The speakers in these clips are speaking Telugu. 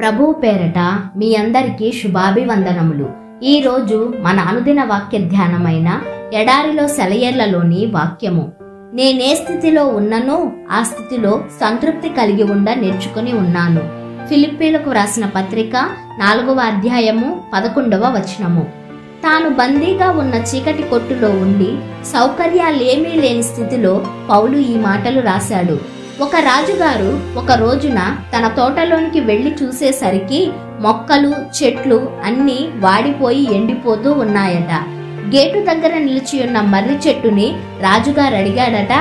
ప్రభువు పేరట మీ అందరికీ శుభాభివందనములు. ఈ రోజు మన అనుదిన వాక్య ధ్యానమైన ఎడారిలో సెలయేర్లలోని వాక్యము. నేనే స్థితిలో ఉన్ననో ఆ స్థితిలో సంతృప్తి కలిగి నేర్చుకుని ఉన్నాను. ఫిలిప్పీలకు రాసిన పత్రిక 4వ అధ్యాయము 11వ వచనము. తాను బందీగా ఉన్న చీకటి కొట్టులో ఉండి సౌకర్యాలేమీ లేని స్థితిలో పౌలు ఈ మాటలు రాశాడు. ఒక రాజుగారు ఒక రోజున తన తోటలోనికి వెళ్లి చూసేసరికి మొక్కలు చెట్లు అన్నీ వాడిపోయి ఎండిపోతూ ఉన్నాయట. గేటు దగ్గర నిలిచి ఉన్న మర్రి చెట్టుని రాజుగారు అడిగాడట,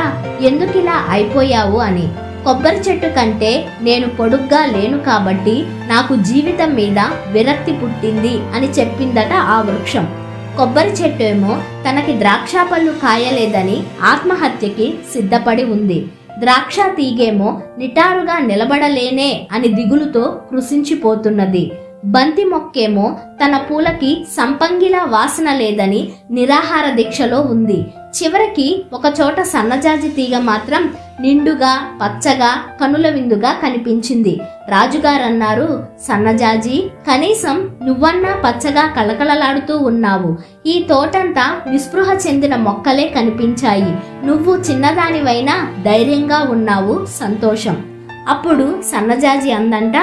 ఎందుకిలా అయిపోయావు అని. కొబ్బరి చెట్టు కంటే నేను పొడుగ్గా లేను కాబట్టి నాకు జీవితం మీద విరక్తి పుట్టింది అని చెప్పిందట ఆ వృక్షం. కొబ్బరి చెట్టు ఏమో తనకి ద్రాక్ష పళ్ళు కాయలేదని ఆత్మహత్యకి సిద్ధపడి ఉంది. ద్రాక్ష తీగేమో నిటారుగా నిలబడలేనే అని దిగులుతో కృషించిపోతున్నది. బంతి మొక్కేమో తన పూలకి సంపంగిలా వాసన లేదని నిరాహార దీక్షలో ఉంది. చివరికి ఒక చోట సన్నజాజి తీగ మాత్రం నిండుగా పచ్చగా కనుల విందుగా కనిపించింది. రాజుగారన్నారు, సన్నజాజి, కనీసం నువ్వన్నా పచ్చగా కళకళలాడుతూ ఉన్నావు. ఈ తోటంతా నిస్పృహ చెందిన మొక్కలే కనిపించాయి. నువ్వు చిన్నదానివైనా ధైర్యంగా ఉన్నావు, సంతోషం. అప్పుడు సన్నజాజి అందంట,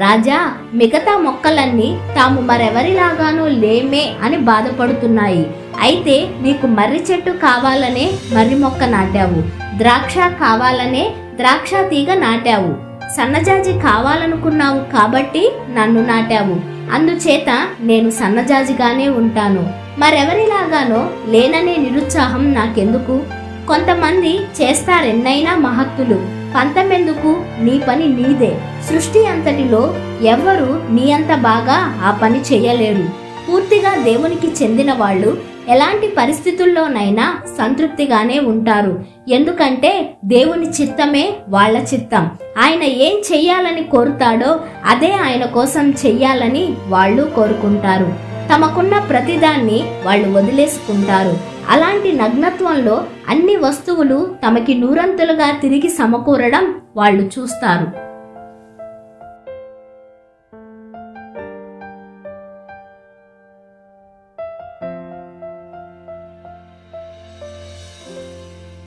రాజా, మిగతా మొక్కలన్నీ తాము మరెవరిలాగానో లేమే అని బాధపడుతున్నాయి. అయితే నీకు మర్రి చెట్టు కావాలనే మర్రి మొక్క నాటావు, ద్రాక్ష కావాలనే ద్రాక్ష తీగ నాటావు, సన్నజాజి కావాలనుకున్నావు కాబట్టి నన్ను నాటావు. అందుచేత నేను సన్నజాజిగానే ఉంటాను. మరెవరిలాగానో లేననే నిరుత్సాహం నాకెందుకు? కొంతమంది చేస్తారెన్నైనా మహత్తులు, పంతమెందుకు? నీ పని నీదే. సృష్టి అంతటిలో ఎవ్వరూ నీ అంత బాగా ఆ పని చెయ్యలేరు. పూర్తిగా దేవునికి చెందిన వాళ్ళు ఎలాంటి పరిస్థితుల్లోనైనా సంతృప్తిగానే ఉంటారు. ఎందుకంటే దేవుని చిత్తమే వాళ్ళ చిత్తం. ఆయన ఏం చెయ్యాలని కోరుతాడో అదే ఆయన కోసం చెయ్యాలని వాళ్ళు కోరుకుంటారు. తమకున్న ప్రతిదాన్ని వాళ్ళు వదిలేసుకుంటారు. అలాంటి నగ్నత్వంలో అన్ని వస్తువులు తమకి నూరంతులుగా తిరిగి సమకూరడం వాళ్ళు చూస్తారు.